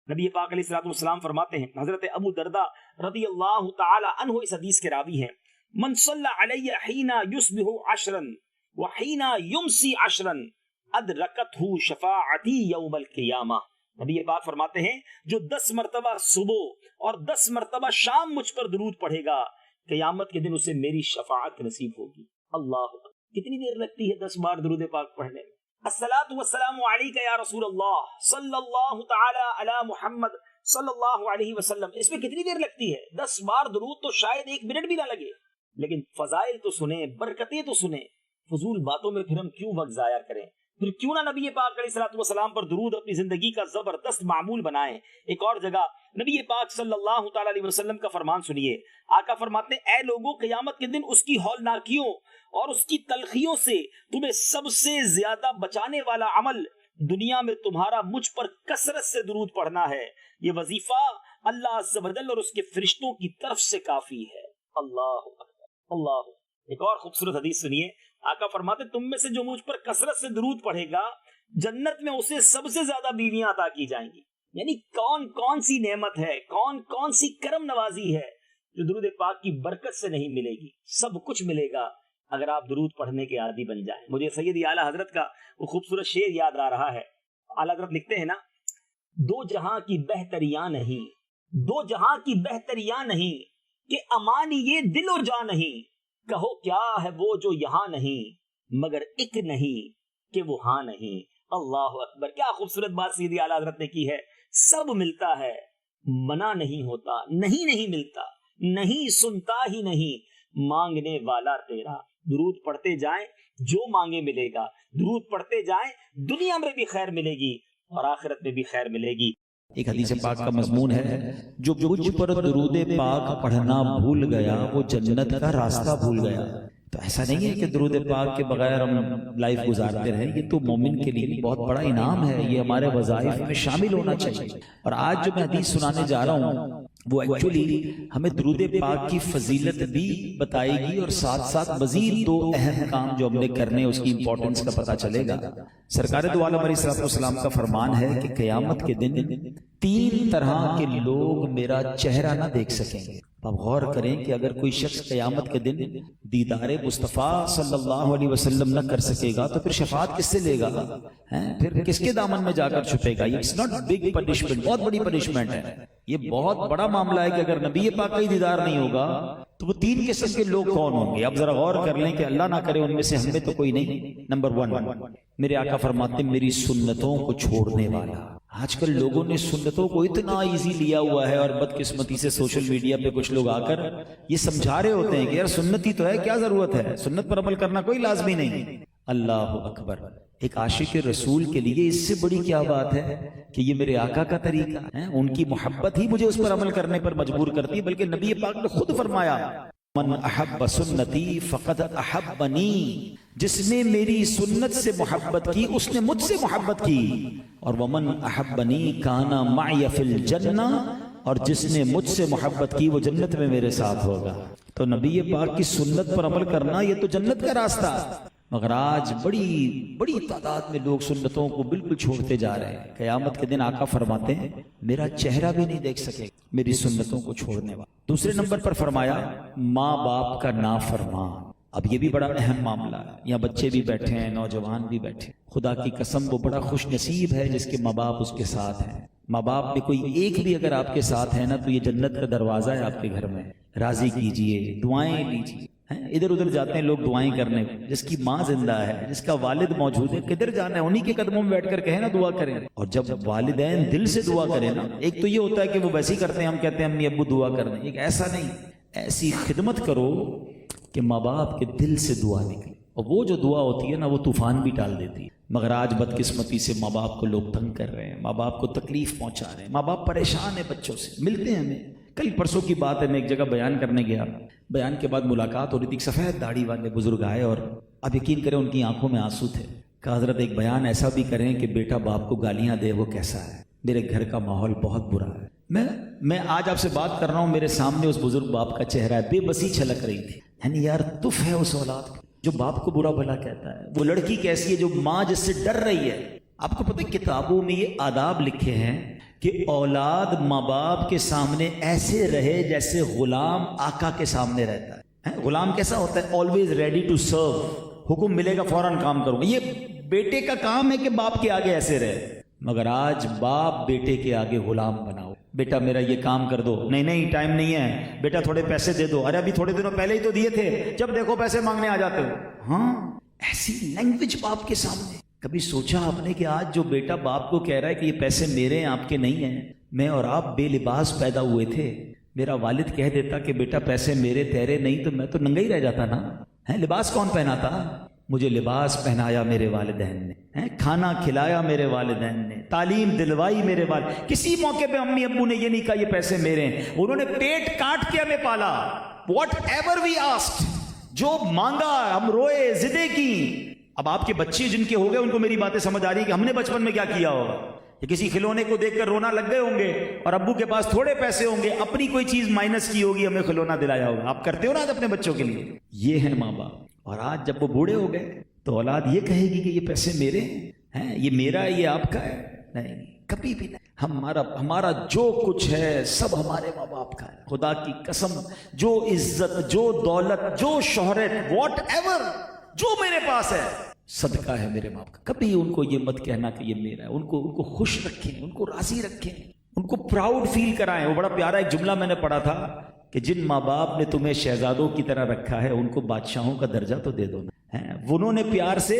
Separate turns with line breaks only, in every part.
نبی پاک علیہ الصلوۃ والسلام فرماتے ہیں، حضرت ابو دردہ رضی اللہ تعالی عنہ اس حدیث کے راوی ہیں، من صلی علی حین یصبح عشرا وحین یمسی عشرا ادرکتہ شفاعتی یوم القیامہ۔ نبی پاک فرماتے ہیں جو 10 مرتبہ صبح اور 10 مرتبہ شام مجھ پر درود پڑھے گا، قیامت کے دن اسے میری شفاعت نصیب ہوگی۔ اللہ اکبر، کتنی دیر لگتی ہے 10 بار درود پاک پڑھنے میں؟ الصلاۃ والسلام علیک یا رسول اللہ صلی اللہ تعالی علی محمد صلی اللہ علیہ وسلم، اس میں کتنی دیر لگتی ہے؟ 10 بار درود تو شاید 1 منٹ بھی نہ لگے، لیکن فضائل تو سنیں، برکتیں تو سنیں، فضول باتوں میں پھر ہم کیوں وقت ضائع کریں؟ پھر کیوں نہ نبی پاک علیہ الصلوۃ والسلام پر درود اپنی زندگی کا زبردست معمول بنائیں۔ ایک اور جگہ نبی پاک صلی اللہ تعالی علیہ وسلم کا فرمان سنیے، آقا فرماتے ہیں، اے لوگوں، قیامت کے دن اس کی ہولناکیوں اور اس کی تلخیوں سے تمہیں سب سے زیادہ بچانے والا عمل دنیا میں تمہارا مجھ پر کثرت سے درود پڑھنا ہے۔ یہ وظیفہ اللہ عز و جل اور اس کے فرشتوں کی طرف سے کافی ہے۔ اللہ اکبر، اللہ۔ ایک اور خوبصورت حدیث سنیے، آقا فرماتے تم میں سے جو مجھ پر کثرت سے درود پڑھے گا، جنت میں اسے سب سے زیادہ بیویاں عطا کی جائیں گی۔ یعنی کون کون سی نعمت ہے، کون کون سی کرم نوازی ہے جو درود پاک کی برکت سے نہیں ملے گی؟ سب کچھ ملے گا اگر آپ درود پڑھنے کے عادی بن جائیں۔ مجھے سیدی اعلیٰ حضرت کا وہ خوبصورت شعر یاد آ رہا ہے۔ اعلیٰ حضرت لکھتے ہیں نا، دو جہاں کی بہتریاں نہیں، دو جہاں کی بہتریاں نہیں، کہ امانی یہ دل و جاں نہیں، کہو کیا ہے وہ جو یہاں نہیں، مگر ایک نہیں کہ وہ ہاں نہیں۔ اللہ اکبر، کیا خوبصورت بات سیدی اعلیٰ حضرت نے کی ہے۔ سب ملتا ہے، منع نہیں ہوتا، نہیں ملتا، نہیں سنتا ہی نہیں، مانگنے والا تیرا۔ درود پڑھتے جائیں، جو مانگے ملے گا۔ درود پڑھتے جائیں، دنیا میں بھی خیر ملے گی اور آخرت میں بھی خیر ملے گی۔
ایک حدیث پاک کا مضمون ہے، جو مجھ پر درود پاک پڑھنا بھول گیا وہ جنت کا راستہ بھول گیا۔ تو ایسا نہیں ہے کہ درود پاک کے بغیر ہم لائف گزارتے رہیں، یہ تو مومن کے لیے بہت بڑا انعام ہے، یہ ہمارے وظائف میں شامل ہونا چاہیے۔ اور آج جو میں حدیث سنانے جا رہا ہوں وہ ایکچولی ہمیں درود پاک کی فضیلت بھی بتائے گی، اور ساتھ ساتھ مزید 2 اہم کام جو ہم نے کرنے اس کی امپورٹنس کا پتہ چلے گا۔ سرکار دو عالم علیہ الصلوۃ والسلام کا فرمان ہے کہ قیامت کے دن 3 طرح کے لوگ میرا چہرہ نہ دیکھ سکیں گے۔ آپ غور کریں کہ اگر کوئی شخص قیامت کے دن دیدار مصطفیٰ صلی اللہ علیہ وسلم نہ کر سکے گا تو پھر شفاعت کس سے لے گا؟ پھر کس کے دامن میں جا کر چھپے گا؟ یہ اٹس ناٹ بگ پنشمنٹ، بہت بڑی پنشمنٹ ہے، یہ بہت بڑا معاملہ ہے کہ اگر نبی پاک کا ہی دیدار نہیں ہوگا تو وہ 3 قسم کے لوگ کون ہوں گے؟ اب ذرا غور کر لیں کہ اللہ نہ کرے ان میں سے ہم میں تو کوئی نہیں۔ نمبر 1، میرے آقا فرماتے ہیں میری سنتوں کو چھوڑنے والا۔ آج کل لوگوں نے سنتوں کو اتنا ایزی لیا ہوا ہے، اور بدقسمتی سے سوشل میڈیا پہ کچھ لوگ آ کر یہ سمجھا رہے ہوتے ہیں کہ یار سنت ہی تو ہے، کیا ضرورت ہے، سنت پر عمل کرنا کوئی لازمی نہیں۔ اللہ اکبر، ایک عاشق رسول کے لیے اس سے بڑی کیا بات ہے کہ یہ میرے آقا کا طریقہ ہے، ان کی محبت ہی مجھے اس پر عمل کرنے پر مجبور کرتی ہے۔ بلکہ نبی پاک نے خود فرمایا، من احب سنتی فقد احبنی، جس نے میری سنت سے محبت کی اس نے مجھ سے محبت کی، اور ومن احبنی کان معی فی الجنہ، اور جس نے مجھ سے محبت کی وہ جنت میں میرے ساتھ ہوگا۔ تو نبی پاک کی سنت پر عمل کرنا یہ تو جنت کا راستہ، مگر آج بڑی تعداد میں لوگ سنتوں کو بالکل چھوڑتے جا رہے ہیں۔ قیامت کے دن آقا فرماتے ہیں میرا چہرہ بھی نہیں دیکھ سکے میری سنتوں کو چھوڑنے والا۔ دوسرے نمبر پر فرمایا ماں باپ کا نافرمان۔ اب یہ بھی بڑا اہم معاملہ ہے، یہاں بچے بھی بیٹھے ہیں، نوجوان بھی بیٹھے ہیں۔ خدا کی قسم وہ بڑا خوش نصیب ہے جس کے ماں باپ اس کے ساتھ ہیں۔ ماں باپ میں کوئی ایک بھی اگر آپ کے ساتھ ہے نا تو یہ جنت کا دروازہ ہے آپ کے گھر میں۔ راضی کیجئے، دعائیں لیجئے۔ ادھر ادھر جاتے ہیں لوگ دعائیں کرنے، جس کی ماں زندہ ہے، جس کا والد موجود ہے، کدھر جانا ہے؟ انہی کے قدموں میں بیٹھ کر کہیں نا دعا کریں۔ اور جب والدین دل سے دعا کریں نا، ایک تو یہ ہوتا ہے کہ وہ ویسے ہی کرتے ہیں، ہم کہتے ہیں امی ابو دعا کرنے، ایک ایسا نہیں، ایسی خدمت کرو کہ ماں باپ کے دل سے دعا نکلے، اور وہ جو دعا ہوتی ہے نا وہ طوفان بھی ٹال دیتی ہے۔ مگر آج بدقسمتی سے ماں باپ کو لوگ تنگ کر رہے ہیں، ماں باپ کو تکلیف پہنچا رہے ہیں، ماں باپ پریشان ہیں بچوں سے، ملتے ہیں ہمیں۔ کل پرسوں کی بات ہے، میں ایک جگہ بیان کرنے گیا، بیان کے بعد ملاقات ہو رہی تھی، ایک سفید داڑھی والے بزرگ آئے اور اب یقین کریں ان کی آنکھوں میں آنسو تھے۔ کہا حضرت ایک بیان ایسا بھی کریں کہ بیٹا باپ کو گالیاں دے، وہ کیسا ہے؟ میرے گھر کا ماحول بہت برا ہے۔ میں آج آپ سے بات کر رہا ہوں، میرے سامنے اس بزرگ باپ کا چہرہ ہے، بے بسی چھلک رہی تھی، یعنی یار تف ہے اس اولاد کی جو باپ کو برا بھلا کہتا ہے۔ وہ لڑکی کیسی ہے جو ماں جس سے ڈر رہی ہے۔ آپ کو پتہ ہے کتابوں میں یہ آداب لکھے ہیں کہ اولاد ماں باپ کے سامنے ایسے رہے جیسے غلام آقا کے سامنے رہتا ہے. غلام کیسا ہوتا ہے؟ Always ready to serve. حکم ملے گا فوراً کام کروں گا. یہ بیٹے کا کام ہے کہ باپ کے آگے ایسے رہے. مگر آج باپ بیٹے کے آگے غلام بناؤ. بیٹا میرا یہ کام کر دو. نہیں ٹائم نہیں ہے. بیٹا تھوڑے پیسے دے دو. ارے ابھی تھوڑے دنوں پہلے ہی تو دیے تھے. جب دیکھو پیسے مانگنے آ جاتے ہو. ہاں ایسی لینگویج باپ کے سامنے. کبھی سوچا آپ نے کہ آج جو بیٹا باپ کو کہہ رہا ہے کہ یہ پیسے میرے ہیں آپ کے نہیں ہیں. میں اور آپ بے لباس پیدا ہوئے تھے. میرا والد کہہ دیتا کہ بیٹا پیسے میرے تیرے نہیں تو میں تو ننگا ہی رہ جاتا نا. لباس کون پہناتا؟ مجھے لباس پہنایا میرے والدین نے. کھانا کھلایا میرے والدین نے. تعلیم دلوائی میرے والد. کسی موقع پہ امی ابو نے یہ نہیں کہا یہ پیسے میرے ہیں. انہوں نے پیٹ کاٹ کے ہمیں پالا. واٹ ایور وی آسکڈ, جو مانگا ہم روئے, ضدیں کی. اب آپ کے بچے جن کے ہو گئے ان کو میری باتیں سمجھ آ رہی ہیں کہ ہم نے بچپن میں کیا کیا ہوگا. کہ کسی کھلونے کو دیکھ کر رونا لگ گئے ہوں گے اور ابو کے پاس تھوڑے پیسے ہوں گے, اپنی کوئی چیز مائنس کی ہوگی, ہمیں کھلونا دلایا ہوگا. آپ کرتے ہو نا اپنے بچوں کے لیے. یہ ہیں ماں باپ. اور آج جب وہ بوڑھے ہو گئے تو اولاد یہ کہے گی کہ یہ پیسے میرے ہیں, یہ میرا ہے, یہ آپ کا ہے. نہیں, کبھی بھی نہیں. ہمارا جو کچھ ہے سب ہمارے ماں باپ کا ہے. خدا کی قسم, جو عزت, جو دولت, جو شہرت, واٹ ایور جو میرے پاس ہے صدقہ ہے میرے باپ کا. کبھی ان کو یہ مت کہنا کہ یہ میرا ہے. ان کو خوش رکھیں, ان کو راضی رکھیں, ان کو پراؤڈ فیل کرائیں. وہ بڑا پیارا ایک جملہ میں نے پڑھا تھا کہ جن ماں باپ نے تمہیں شہزادوں کی طرح رکھا ہے ان کو بادشاہوں کا درجہ تو دے دو نا. انہوں نے پیار سے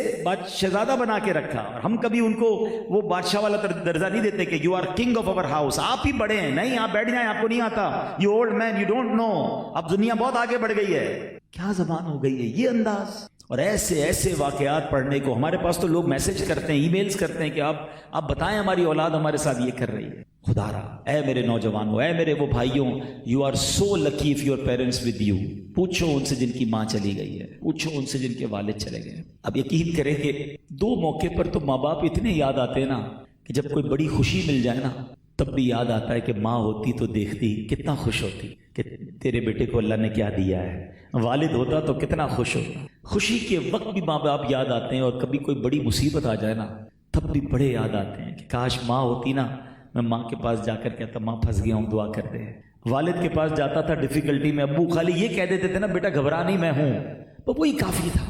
شہزادہ بنا کے رکھا اور ہم کبھی ان کو وہ بادشاہ والا درجہ نہیں دیتے کہ you are king of our house, آپ ہی بڑے ہیں. نہیں, آپ بیٹھ جائیں, آپ کو نہیں آتا. You old man, you don't know. اب دنیا بہت آگے بڑھ گئی ہے. کیا زبان ہو گئی ہے یہ انداز. اور ایسے واقعات پڑھنے کو ہمارے پاس تو لوگ میسج کرتے ہیں, ای میلز کرتے ہیں کہ آپ بتائیں ہماری اولاد ہمارے ساتھ یہ کر رہی ہے. خدا رہا, اے میرے نوجوانوں, اے میرے وہ بھائیوں, you are so lucky of your parents with you. پوچھو ان سے جن کی ماں چلی گئی ہے, پوچھو ان سے جن کے والد چلے گئے. اب یقین کریں کہ دو موقع پر تو ماں باپ اتنے یاد آتے ہیں نا کہ جب کوئی بڑی خوشی مل جائے نا تب بھی یاد آتا ہے کہ ماں ہوتی تو دیکھتی کتنا خوش ہوتی کہ تیرے بیٹے کو اللہ نے کیا دیا ہے. والد ہوتا تو کتنا خوش ہوتا. خوشی کے وقت بھی ماں باپ یاد آتے ہیں, اور کبھی کوئی بڑی مصیبت آ جائے نا تب بھی بڑے یاد آتے ہیں کہ کاش ماں ہوتی نا. میں ماں کے پاس جا کر کہتا ماں پھنس گیا ہوں, دعا کر دے. والد کے پاس جاتا تھا ڈیفیکلٹی میں, ابو خالی یہ کہہ دیتے تھے نا بیٹا گھبرا نہیں میں ہوں, تو وہی کافی تھا.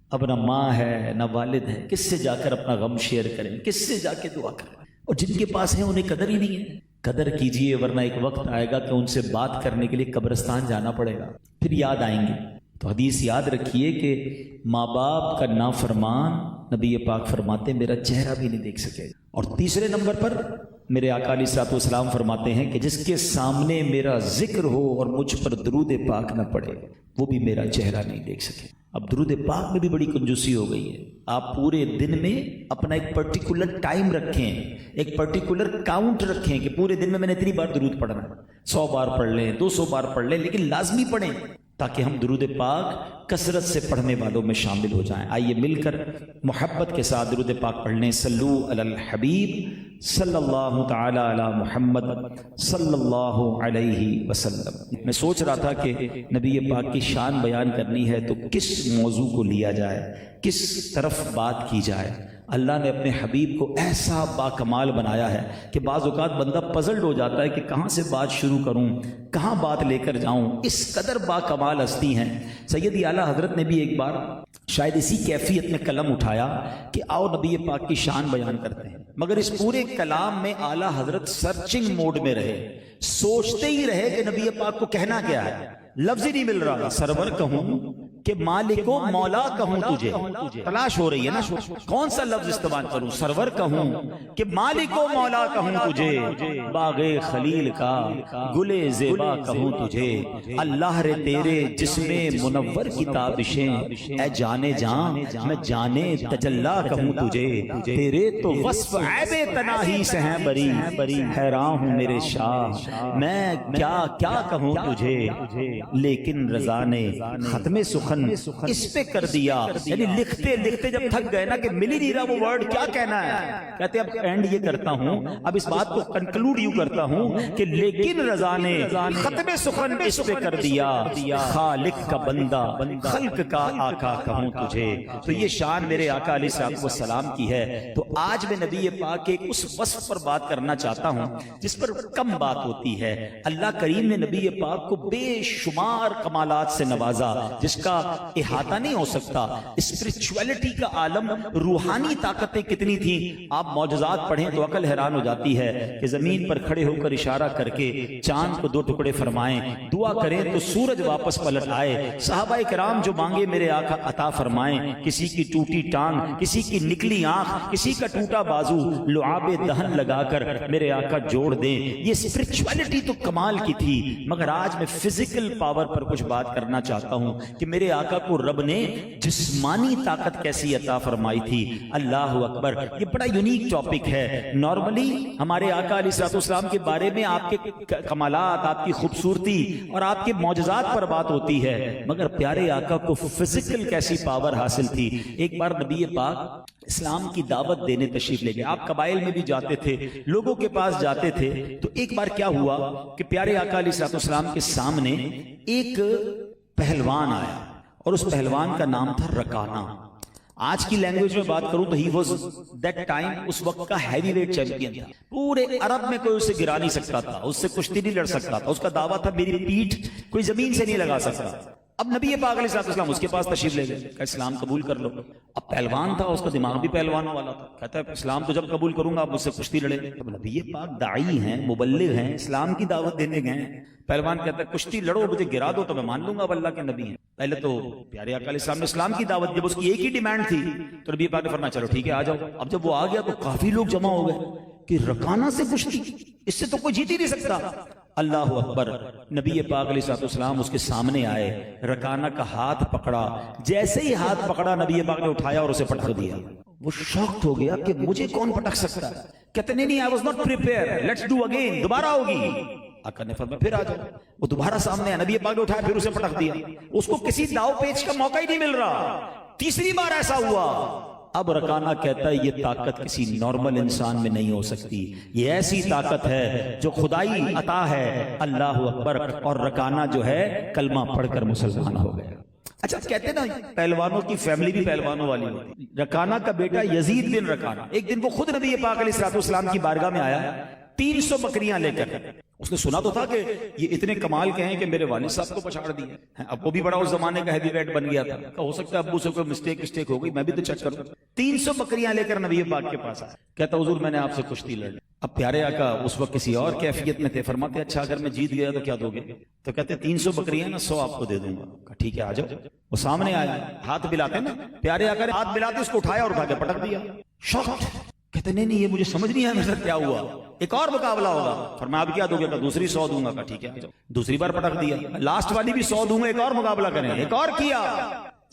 اب نہ ماں ہے نہ والد ہے, کس سے جا کر اپنا غم شیئر کریں, کس سے جا کے دعا کریں. اور جن کے پاس ہیں انہیں قدر ہی نہیں ہے. قدر کیجئے ورنہ ایک وقت آئے گا کہ ان سے بات کرنے کے لیے قبرستان جانا پڑے گا, پھر یاد آئیں گے. تو حدیث یاد رکھیے کہ ماں باپ کا نافرمان نبی پاک فرماتے میرا چہرہ بھی نہیں دیکھ سکے. اور تیسرے نمبر پر میرے آقا علیہ الصلوۃ والسلام فرماتے ہیں کہ جس کے سامنے میرا ذکر ہو اور مجھ پر درود پاک نہ پڑے وہ بھی میرا چہرہ نہیں دیکھ سکے. اب درود پاک میں بھی بڑی کنجوسی ہو گئی ہے. آپ پورے دن میں اپنا ایک پرٹیکولر ٹائم رکھیں, ایک پرٹیکولر کاؤنٹ رکھیں کہ پورے دن میں نے اتنی بار درود پڑھنا ہے. 100 بار پڑھ لیں, 200 بار پڑھ لیں, لیکن لازمی پڑھیں تاکہ ہم درود پاک کثرت سے پڑھنے والوں میں شامل ہو جائیں. آئیے مل کر محبت کے ساتھ درود پاک پڑھ لیں. صلو علی الحبیب صلی اللہ تعالی علی محمد صلی اللہ علیہ وسلم. میں سوچ رہا تھا کہ نبی پاک کی شان بیان کرنی ہے تو کس موضوع کو لیا جائے, کس طرف بات کی جائے. اللہ نے اپنے حبیب کو ایسا باکمال بنایا ہے کہ بعض اوقات بندہ پزلڈ ہو جاتا ہے کہ کہاں سے بات شروع کروں, کہاں بات لے کر جاؤں. اس قدر باکمال ہستی ہیں. سیدی اعلیٰ حضرت نے بھی ایک بار شاید اسی کیفیت میں قلم اٹھایا کہ آؤ نبی پاک کی شان بیان کرتے ہیں, مگر اس پورے کلام میں اعلیٰ حضرت سرچنگ موڈ میں رہے, سوچتے ہی رہے کہ نبی پاک کو کہنا کیا ہے. لفظ ہی نہیں مل رہا. سرور کہوں کہ مالک و مولا کہوں تجھے, تلاش ہو رہی ہے نا کون سا لفظ استعمال کروں. سرور کہوں کہ مالک و مولا کہوں تجھے, باغ خلیل کا گل زیبا کہوں تجھے. اللہ رے تیرے جسم منور کی تابشیں, اے جانے جاں میں جانے تجلا کہوں تجھے. تیرے تو وصف عیب تناہی سے ہیں بری, حیران ہوں میرے شاہ میں کیا کیا کہوں تجھے. لیکن رضا نے ختم سخن سخن اس پہ کر دیا. یعنی لکھتے لکھتے جب تھک گئے نا کہ مل ہی نہیں رہا وہ ورڈ کیا کہنا ہے, کہتے اب اینڈ یہ کرتا ہوں, اب اس بات کو کنکلوڈ یوں کرتا ہوں کہ لیکن رضا نے ختم سخن اس پہ کر دیا, خالق کا بندہ خلق کا آقا کہوں تجھے. تو یہ شان میرے آقا علیہ الصلوۃ والسلام کی ہے. تو آج میں نبی پاک کے اس وصف پر بات کرنا چاہتا ہوں جس پر کم بات ہوتی ہے. اللہ کریم نے نبی پاک کو بے شمار کمالات سے نوازا جس کا احاطہ نہیں ہو سکتا. اسپرچولیٹی کا عالم, روحانی طاقتیں کتنی تھیں. آپ معجزات پڑھیں تو عقل حیران ہو جاتی ہے کہ زمین پر کھڑے ہو کر اشارہ کر کے چاند کو 2 ٹکڑے فرمائیں, دعا کریں تو سورج واپس پلٹ آئے. صحابہ کرام جو مانگے میرے آقا عطا فرمائیں. کسی کی ٹوٹی ٹانگ, کسی کی نکلی آنکھ, کسی کا ٹوٹا بازو لعاب دہن لگا کر میرے آقا جوڑ دیں. یہ اسپرچولیٹی تو کمال کی تھی. مگر آج میں فزیکل پاور پر کچھ بات کرنا چاہتا ہوں کہ میرے آقا کو رب نے جسمانی طاقت کیسی عطا فرمائی تھی. اللہ اکبر, یہ بڑا یونیک ٹاپک ہے. نارملی ہمارے آقا علیہ الصلوۃ والسلام کے بارے میں آپ کے کمالات, آپ کی خوبصورتی اور آپ کے معجزات پر بات ہوتی ہے, مگر پیارے آقا کو فزیکل کیسی پاور حاصل تھی. ایک بار نبی پاک اسلام کی دعوت دینے تشریف لے گئے. آپ قبائل میں بھی جاتے تھے, لوگوں کے پاس جاتے تھے. تو ایک بار کیا ہوا کہ پیارے آقا علیہ الصلوۃ والسلام کے سامنے ایک پہلوان آیا اور اس پہلوان کا نام تھا رکانہ. آج کی لینگویج میں بات کروں تو ہی واز دیٹ ٹائم, اس وقت کا ہیوی ویٹ چیمپئن تھا. پورے عرب میں کوئی اسے گرا نہیں سکتا تھا, اس سے کشتی نہیں لڑ سکتا تھا. اس کا دعویٰ تھا میری پیٹھ کوئی زمین سے نہیں لگا سکتا. اب نبی پاک علیہ السلام اس کے پاس تشریف لے گئے, کہ اسلام قبول کر لو. اب پہلوان تھا, اس کا دماغ بھی پہلوانوں والا تھا. کہتا ہے اسلام تو جب قبول کروں گا آپ مجھ سے کشتی لڑیں. اب نبی پاک داعی ہیں, مبلغ ہیں, اسلام کی دعوت دینے گئے ہیں. پہلوان کہتا ہے کشتی لڑو, مجھے گرا دو تو میں مان لوں گا اب اللہ کے نبی ہیں. پہلے تو پیارے آقا علیہ السلام نے اسلام کی دعوت, جب اس کی ایک ہی ڈیمانڈ تھی تو نبی پاک نے فرمایا چلو ٹھیک ہے آ جاؤ. اب جب وہ آ گیا تو کافی لوگ جمع ہو گئے کہ رکانہ سے کشتی, اس سے تو کوئی جیت ہی نہیں سکتا. اللہ اکبر. نبی پاک علیہ السلام اس کے سامنے آئے, رکانہ کا ہاتھ پکڑا. جیسے ہی ہاتھ پکڑا نبی پاک نے اٹھایا اور اسے پٹک دیا. وہ شاکڈ ہو گیا کہ مجھے کون پٹک سکتا ہے. کہتے نہیں I was not prepared, let's do again, دوبارہ ہوگی. آقا نے فرمایا پھر آ جاؤ. وہ دوبارہ سامنے آیا, نبی پاک نے اٹھایا, پھر اسے پٹک دیا. اس کو کسی داؤ پیچ کا موقع ہی نہیں مل رہا. تیسری بار ایسا ہوا. اب رکانہ کہتا ہے یہ طاقت کسی نارمل انسان میں نہیں ہو سکتی, یہ ایسی طاقت ہے جو خدائی عطا ہے. اللہ اکبر. اور رکانہ جو ہے کلمہ پڑھ کر مسلمان ہو گیا. اچھا کہتے نا پہلوانوں کی فیملی بھی پہلوانوں والی ہوتی. رکانہ کا بیٹا یزید بن رکانہ, ایک دن وہ خود نبی پاک علیہ الصلوۃ والسلام کی بارگاہ میں آیا 300 بکریاں لے کر. اس نے سنا تو تھا کہ یہ اتنے کمال کے ہیں کہ میرے والد صاحب کو پچھاڑ دیا. اب وہ بھی بڑا اس زمانے کا ہیوی ویٹ بن گیا تھا. ہو سکتا ہے ابو سے کوئی مسٹیک ہو گئی, میں بھی تو چیک کروں. 300 بکریاں لے کر نبی پاک کے پاس آیا. کہتا حضور میں نے آپ سے کشتی لڑی. اب پیارے آقا اس وقت کسی اور کیفیت میں تھے. فرماتے اچھا اگر میں جیت گیا تو کیا دو گے؟ تو کہتے 300 بکریاں نا 100 آپ کو دے دوں گا. ٹھیک ہے آ جاؤ. وہ سامنے آیا, ہاتھ ملاتے نا, پیارے آقا نے ہاتھ ملاتے اس کو اٹھایا اور اٹھا کے پٹک دیا. شاکڈ. کہتے نہیں یہ مجھے سمجھ نہیں آیا میرے ساتھ کیا ہوا, ایک اور مقابلہ ہوگا. فرمایا اب کیا دو گے؟ دوسری 100 دوں گا. ٹھیک ہے. دوسری بار پٹک دیا. لاسٹ والی بھی 100 دوں گا, ایک اور مقابلہ کریں. ایک اور کیا.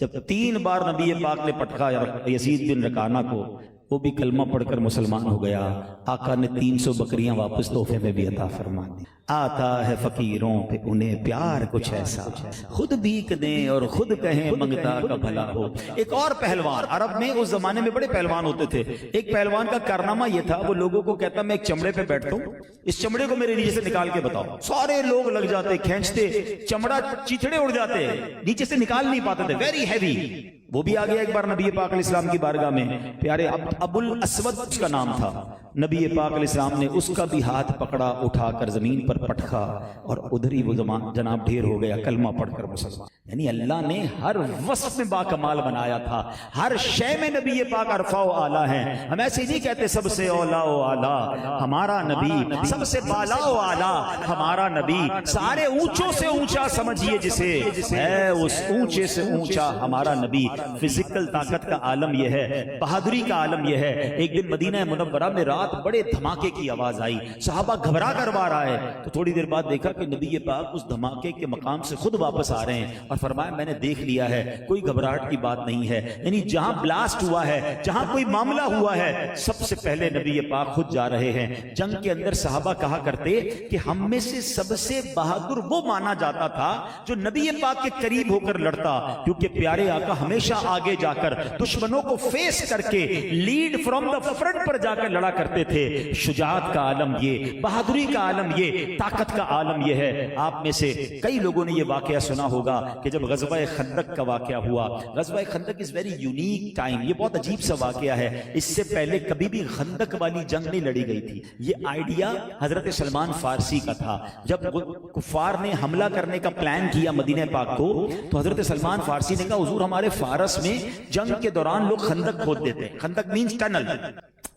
جب 3 بار نبی پاک نے پٹکا یزید بن رکانہ کو, وہ بھی کلمہ پڑھ کر مسلمان ہو گیا. آقا نے 300 بکریاں واپس تحفے میں بھی عطا فرما دی. آتا ہے فقیروں پہ انہیں پیار کچھ ایسا, خود بھیک دیں اور خود کہیں منگتا کا بھلا ہو. ایک اور پہلوان, عرب میں اس زمانے میں بڑے پہلوان ہوتے تھے. ایک پہلوان کا کارنامہ یہ تھا, وہ لوگوں کو کہتا میں ایک چمڑے پہ بیٹھتا ہوں, اس چمڑے کو میرے نیچے سے نکال کے بتاؤ. سارے لوگ لگ جاتے, کھینچتے, چمڑا چیتھڑے اڑ جاتے, نیچے سے نکال نہیں پاتے تھے, ویری ہیوی. وہ بھی آ گیا ایک بار نبی پاک علیہ السلام کی بارگاہ میں. پیارے ابو الاسود اس کا نام تھا. نبی پاک علیہ السلام نے اس کا بھی ہاتھ پکڑا, اٹھا کر زمین پر پٹکا اور ادھر ہی وہ جناب ڈھیر ہو گیا, کلمہ پڑھ کر مسلمان. یعنی اللہ نے ہر وصف میں باکمال بنایا تھا, ہر شے میں نبی پاک عرفہ و اعلیٰ ہیں. ہم ایسے نہیں کہتے سب سے اولا و اعلیٰ ہمارا نبی, سب سے بالا و اعلیٰ ہمارا نبی, سارے اونچوں سے اونچا سمجھیے جسے, ہے اس اونچے سے اونچا ہمارا نبی. فزیکل طاقت کا عالم یہ ہے, بہادری کا عالم یہ ہے. ایک دن مدینہ منورہ میں رات بڑے دھماکے کی آواز آئی, صحابہ گھبرا کر باہر آئے. تو تھوڑی دیر بعد دیکھا کہ نبی پاک اس دھماکے کے مقام سے خود واپس آ رہے ہیں اور فرمایا میں نے دیکھ لیا ہے کوئی گھبراہٹ کی بات نہیں ہے، یعنی جہاں بلاسٹ ہوا ہے، جہاں کوئی معاملہ ہوا ہے، سب سے پہلے نبی پاک خود جا رہے ہیں۔ جنگ کے اندر صحابہ کہا کرتے کہ ہم میں سے سب سے بہادر وہ مانا جاتا تھا جو نبی پاک کے قریب ہو کر لڑتا، کیونکہ پیارے آقا ہمیشہ آگے جا کر دشمنوں کو فیس کر کے لیڈ فرام دا فرنٹ پر جا کر لڑا کرتے تھے۔ شجاعت کا عالم یہ، بہادری کا عالم یہ، طاقت کا عالم یہ ہے۔ آپ میں سے کئی لوگوں نے یہ واقعہ سنا ہوگا کہ جب غزوہ خندق کا واقعہ ہوا، غزوہ خندق از ویری یونیک ٹائم، یہ بہت عجیب سا واقعہ ہے، اس سے پہلے کبھی بھی خندق والی جنگ نہیں لڑی گئی تھی۔ یہ آئیڈیا حضرت سلمان فارسی کا تھا۔ جب کفار نے حملہ کرنے کا پلان کیا مدینہ پاک کو، تو حضرت سلمان فارسی نے کہا حضور ہمارے فارس میں جنگ کے دوران لوگ خندق کھود دیتے، خندق مینز ٹنل،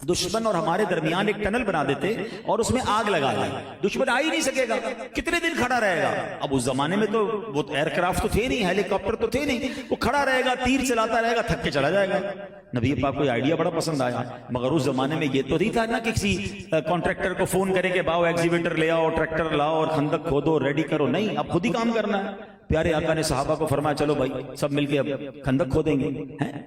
دشمن اور ہمارے درمیان ایک ٹنل بنا دیتے اور اس میں آگ لگا دیں، دشمن آ ہی نہیں سکے گا، کتنے دن کھڑا رہے گا۔ اب اس زمانے میں تو وہ ایئر کرافٹ تو تھے نہیں، ہیلی کاپٹر تو تھے نہیں، وہ کھڑا رہے گا، تیر چلاتا رہے گا، تھک کے چلا جائے گا۔ نبی پاک کو آئیڈیا بڑا پسند آیا، مگر اس زمانے میں یہ تو نہیں تھا نا کہ کسی کانٹریکٹر کو فون کریں کہ باؤ ایگزیبیٹر لے آؤ، ٹریکٹر لاؤ اور خندق کھودو، ریڈی کرو، نہیں، اب خود ہی کام کرنا ہے۔ پیارے آقا نے صحابہ کو فرمایا چلو بھائی سب مل کے اب خندق کھودیں گے،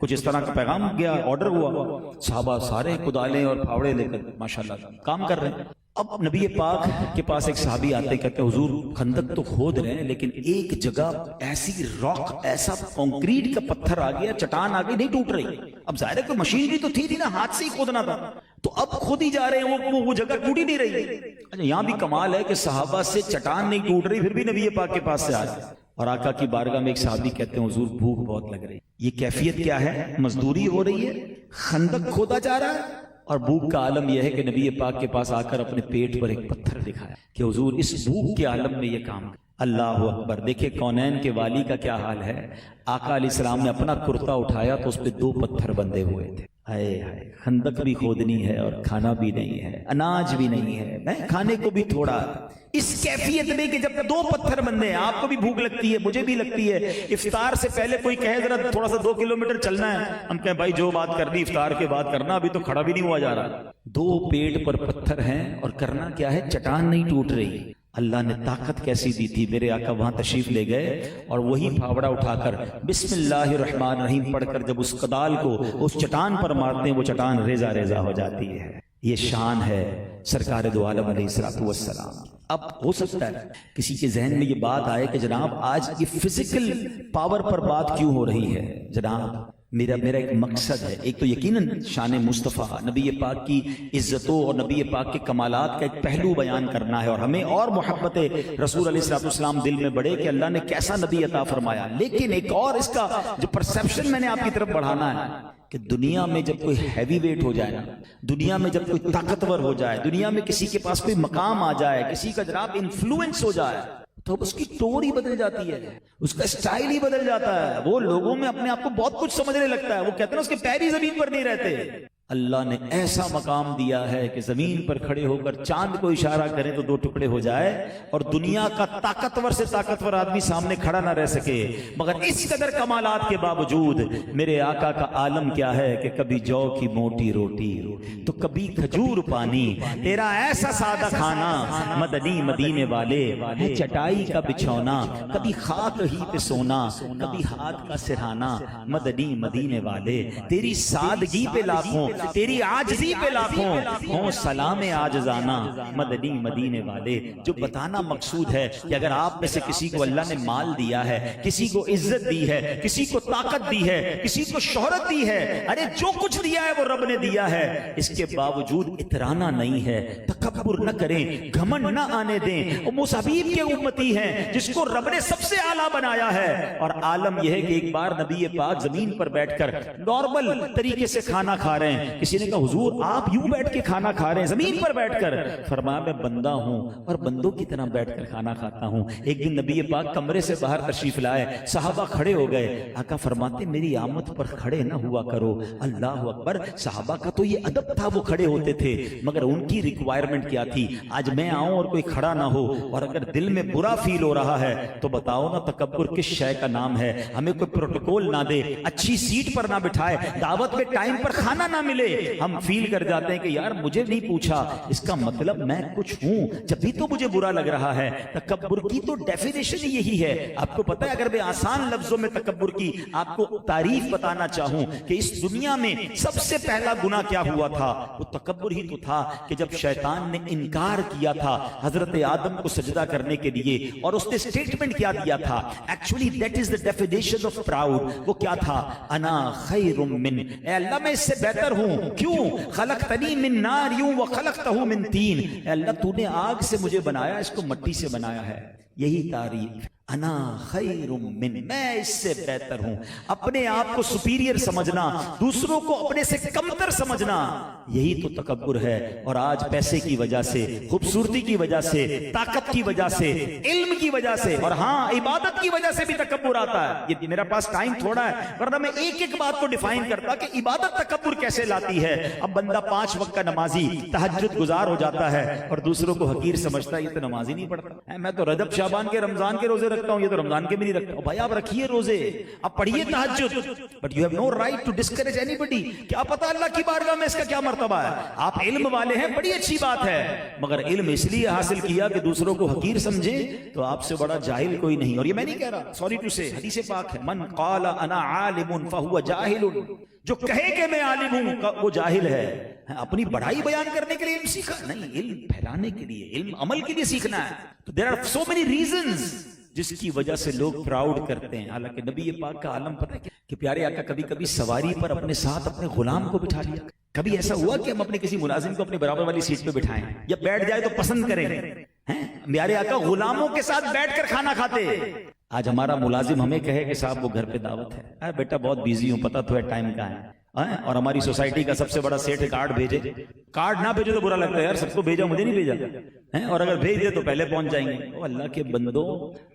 کچھ اس طرح کا پیغام گیا، آرڈر ہوا، صحابہ سارے کدالیں اور پھاوڑے لے کر ماشاءاللہ کام کر رہے ہیں۔ اب نبی پاک کے پاس ایک صحابی آتے کہتے حضور کھندق تو کھود رہے ہیں لیکن ایک جگہ ایسی راک، ایسا کنکریٹ کا پتھر آ گیا، چٹان آ گئی، نہیں ٹوٹ رہی۔ اب ظاہر ہے کہ مشینری تو تھی نا، ہاتھ سے ہی کھودنا تھا، تو اب خود ہی جا رہے ہیں، وہ جگہ ٹوٹ ہی نہیں رہی۔ اچھا یہاں بھی کمال ہے کہ صحابہ سے چٹان نہیں ٹوٹ رہی، پھر بھی نبی پاک کے پاس سے آ رہے، اور آقا کی بارگاہ میں ایک صحابی کہتے ہیں حضور بھوک بہت لگ رہی۔ یہ کیفیت کیا ہے؟ مزدوری ہو رہی ہے، خندق کھودا جا رہا ہے، اور بھوک کا عالم یہ ہے کہ نبی پاک کے پاس آ کر اپنے پیٹ پر ایک پتھر دکھایا کہ حضور اس بھوک کے عالم میں یہ کام۔ اللہ اکبر! دیکھیں کونین کے والی کا کیا حال ہے۔ آقا علیہ السلام نے اپنا کرتا اٹھایا تو اس پہ 2 پتھر بندھے ہوئے تھے۔ ہائے ہائے، خندق بھی کھودنی ہے اور کھانا بھی نہیں ہے، اناج بھی نہیں ہے، کھانے کو بھی تھوڑا، اس کیفیت میں کہ جب 2 پتھر بندے ہیں، آپ کو بھی بھوک لگتی ہے، مجھے بھی لگتی ہے، افطار سے پہلے کوئی کہے ذرا تھوڑا سا 2 کلومیٹر چلنا ہے، ہم کہیں بھائی جو بات کرنی افطار کے بعد کرنا، ابھی تو کھڑا بھی نہیں ہوا جا رہا۔ 2 پیٹ پر پتھر ہیں اور کرنا کیا ہے؟ چٹان نہیں ٹوٹ رہی۔ اللہ نے طاقت کیسی دی تھی، میرے آقا وہاں تشریف لے گئے اور وہی پھاوڑا اٹھا کر بسم اللہ الرحمن الرحیم پڑھ کر جب اس کدال کو اس چٹان پر مارتے ہیں، وہ چٹان ریزہ ریزہ ہو جاتی ہے۔ یہ شان ہے سرکار دو عالم علیہ الصلوۃ والسلام۔ اب ہو سکتا ہے کسی کے ذہن میں یہ بات آئے کہ جناب آج یہ فزیکل پاور پر بات کیوں ہو رہی ہے؟ جناب میرا ایک مقصد ہے، ایک تو یقیناً شان مصطفیٰ نبی پاک کی عزتوں اور نبی پاک کے کمالات کا ایک پہلو بیان کرنا ہے، اور ہمیں اور محبت رسول علیہ الصلوۃ والسلام دل میں بڑھے کہ اللہ نے کیسا نبی عطا فرمایا۔ لیکن ایک اور اس کا جو پرسیپشن میں نے آپ کی طرف بڑھانا ہے کہ دنیا میں جب کوئی ہیوی ویٹ ہو جائے نا، دنیا میں جب کوئی طاقتور ہو جائے، دنیا میں کسی کے پاس کوئی مقام آ جائے، کسی کا جناب انفلوئنس ہو جائے، تو اس کی ٹور ہی بدل جاتی ہے، اس کا اسٹائل ہی بدل جاتا ہے، وہ لوگوں میں اپنے آپ کو بہت کچھ سمجھنے لگتا ہے، وہ کہتے ہیں اس کے پیر ہی زمین پر نہیں رہتے۔ اللہ نے ایسا مقام دیا ہے کہ زمین پر کھڑے ہو کر چاند کو اشارہ کریں تو 2 ٹکڑے ہو جائے، اور دنیا کا طاقتور سے طاقتور آدمی سامنے کھڑا نہ رہ سکے۔ مگر اس قدر کمالات کے باوجود میرے آقا کا عالم کیا ہے کہ کبھی جو کی موٹی روٹی تو کبھی کھجور پانی، تیرا ایسا سادہ کھانا مدنی مدینے والے، ہے چٹائی کا بچھونا، کبھی خاک ہی پہ سونا، کبھی ہاتھ کا سرہانا، مدنی مدینے والے، تیری سادگی پہ لاکھوں، تیری عاجزی پہ لاکھوں، ہوں سلام عاجزانہ مدنی مدینے والے۔ جو بتانا مقصود ہے کہ اگر آپ میں سے کسی کو اللہ نے مال دیا ہے، کسی کو عزت دی ہے، کسی کو طاقت دی ہے، کسی کو شہرت دی ہے، ارے جو کچھ دیا ہے وہ رب نے دیا ہے، اس کے باوجود اترانا نہیں ہے، تکبر نہ کریں، گھمنڈ نہ آنے دیں۔ وہ اس حبیب کے امتی ہیں جس کو رب نے سب سے اعلیٰ بنایا ہے، اور عالم یہ ہے کہ ایک بار نبی پاک زمین پر بیٹھ کر نارمل طریقے سے کھانا کھا رہے ہیں، کسی نے کہا حضور آپ یوں بیٹھ کے کھانا کھا رہے ہیں زمین پر بیٹھ کر؟ فرمایا میں بندہ ہوں اور بندوں کی طرح بیٹھ کر کھانا کھاتا ہوں۔ ایک دن نبی پاک کمرے سے باہر تشریف لائے، صحابہ کھڑے ہو گئے، آقا فرماتے میری آمد پر کھڑے نہ ہوا کرو۔ اللہ اکبر! صحابہ کا تو یہ ادب تھا، وہ کھڑے ہوتے تھے، مگر ان کی ریکوائرمنٹ کیا تھی؟ آج میں آؤں اور کوئی کھڑا نہ ہو، اور اگر دل میں برا فیل ہو رہا ہے تو بتاؤ نا تکبر کس شے کا نام ہے؟ ہمیں کوئی پروٹوکول نہ دے، اچھی سیٹ پر نہ بٹھائے، دعوت میں ٹائم پر کھانا نہ ملے، ملے ہم فیل کر جاتے ہیں کہ یار مجھے نہیں پوچھا، اس کا مطلب میں کچھ ہوں، جب بھی تو مجھے برا لگ رہا ہے۔ تکبر کی تو ڈیفینیشن یہی ہے۔ آپ کو پتہ ہے اگر میں آسان لفظوں میں تکبر کی آپ کو تعریف بتانا چاہوں کہ اس دنیا میں سب سے پہلا گناہ کیا ہوا تھا، وہ تکبر ہی تو تھا کہ جب شیطان نے انکار کیا تھا حضرت آدم کو سجدہ کرنے کے لیے، اور اس نے اسٹیٹمنٹ کیا دیا تھا، actually that is the definition of proud، وہ کیا تھا؟ انا خیر من، اے اللہ میں اس سے بہتر ہوں، کیوں؟ خلقتنی من نار وخلقتہ من طین، اے اللہ تو نے آگ سے مجھے بنایا، اس کو مٹی سے بنایا ہے۔ یہی تعریف، انا خیر من، میں اس سے بہتر ہوں۔ اپنے آپ کو سپیریئر سمجھنا، دوسروں کو اپنے سے کمتر سمجھنا، یہی تو تکبر ہے۔ اور آج پیسے کی وجہ سے، خوبصورتی کی وجہ سے، طاقت کی وجہ سے، علم کی وجہ سے، اور ہاں عبادت کی وجہ سے بھی تکبر آتا ہے۔ یہ میرا پاس ٹائم تھوڑا ہے ورنہ میں ایک ایک بات کو ڈیفائن کرتا کہ عبادت تکبر کیسے لاتی ہے۔ اب بندہ 5 وقت کا نمازی تہجد گزار ہو جاتا ہے اور دوسروں کو حقیر سمجھتا ہے، یہ تو نماز ہی نہیں پڑھتا، میں تو رجب شعبان کے رمضان کے روزے رکھتا ہوں، یہ تو رمضان کے بھی نہیں رکھتا۔ بھائی آپ رکھیے روزے، آپ پڑھیے تہجد، but you have no right to discourage اینی باڈی۔ کیا پتا اللہ کی بارگاہ میں اس کا کیا مرتبہ ہے؟ آپ علم والے ہیں، بڑی اچھی بات ہے، مگر علم اس لیے حاصل کیا کہ دوسروں کو حقیر سمجھے تو آپ سے بڑا جاہل کوئی نہیں۔ اور یہ میں نہیں کہہ رہا، سوری ٹو سے، حدیث پاک ہے، من قال انا عالم فهو جاہل، جو کہے کہ میں عالم ہوں وہ جاہل ہے۔ اپنی بڑائی بیان کرنے کے لیے علم سیکھا نہیں، علم پھیلانے کے لیے، علم عمل کے لیے سیکھنا ہے۔ تو there are so many reasons جس کی وجہ سے لوگ پراؤڈ کرتے ہیں۔ حالانکہ نبی پاک کا عالم پتہ ہے کہ پیارے آقا کبھی کبھی سواری پر اپنے ساتھ اپنے غلام کو بٹھا لیا۔ کبھی ایسا ہوا کہ ہم اپنے کسی ملازم کو اپنے برابر والی سیٹ پہ بٹھائیں یا بیٹھ جائے تو پسند کریں؟ پیارے آقا غلاموں کے ساتھ بیٹھ کر کھانا کھاتے۔ آج ہمارا ملازم ہمیں کہے کہ صاحب وہ گھر پہ دعوت ہے، بیٹا بہت بیزی ہوں، پتہ تو ہے ٹائم کا ہے، اور ہماری سوسائٹی کا سب سے بڑا سیٹ کارڈ بھیجے، کارڈ نہ بھیجو تو برا لگتا ہے، یار سب کو بھیجا مجھے نہیں بھیجا، اور اگر بھیج دے تو پہلے پہنچ جائیں گے۔ او اللہ کے بندو،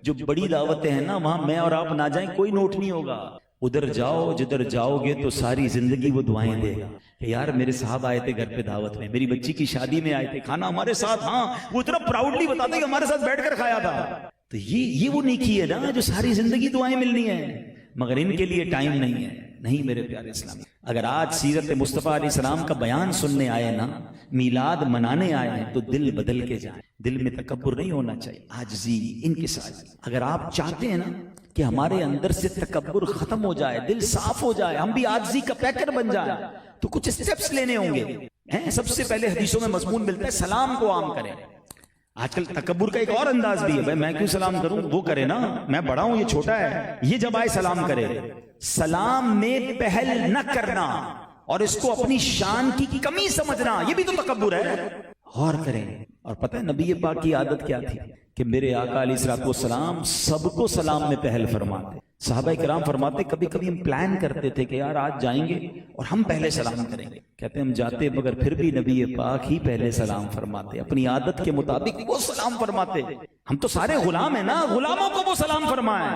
جو بڑی دعوتیں ہیں نا وہاں میں اور آپ نہ جائیں کوئی نوٹ نہیں ہوگا، ادھر جاؤ جدھر جاؤ گے تو ساری زندگی وہ دعائیں دے گا کہ یار میرے صاحب آئے تھے گھر پہ دعوت میں، میری بچی کی شادی میں آئے تھے، کھانا ہمارے ساتھ، ہاں وہ اتنا پراؤڈلی بتاتے کہ ہمارے ساتھ بیٹھ کر کھایا تھا۔ تو یہ وہ نیکی ہے نا جو ساری زندگی دعائیں ملنی ہیں، مگر ان کے لیے ٹائم نہیں ہے۔ نہیں میرے پیارے اسلامی، اگر آج سیرت مصطفیٰ علیہ السلام کا بیان سننے آئے نا، میلاد منانے آئے ہیں، تو دل بدل کے جائیں۔ دل میں تکبر نہیں ہونا چاہیے، عاجزی، انکساری۔ اگر آپ چاہتے ہیں نا کہ ہمارے اندر سے تکبر ختم ہو جائے، دل صاف ہو جائے، ہم بھی عاجزی کا پیکر بن جائے، تو کچھ سٹیپس لینے ہوں گے۔ سب سے پہلے حدیثوں میں مضمون ملتا ہے سلام کو عام کریں۔ آج کل تکبر کا ایک اور انداز بھی ہے، بھائی میں کیوں سلام کروں، وہ کرے نا، میں بڑا ہوں یہ چھوٹا ہے، یہ جب آئے سلام کرے۔ سلام میں پہل نہ کرنا اور اس کو اپنی شان کی کمی سمجھنا، یہ بھی تو تکبر ہے۔ غور کریں۔ اور پتہ ہے نبی پاک کی عادت کیا تھی کہ میرے آقا علیہ الصلوۃ والسلام سب کو سلام میں پہل فرماتے۔ صحابہ کرام فرماتے کبھی کبھی ہم پلان کرتے تھے کہ یار آج جائیں گے اور ہم پہلے سلام کریں گے، کہتے ہم جاتے مگر پھر بھی نبی پاک ہی پہلے سلام فرماتے، اپنی عادت کے مطابق وہ سلام فرماتے۔ ہم تو سارے غلام ہیں نا، غلاموں کو وہ سلام فرمائیں۔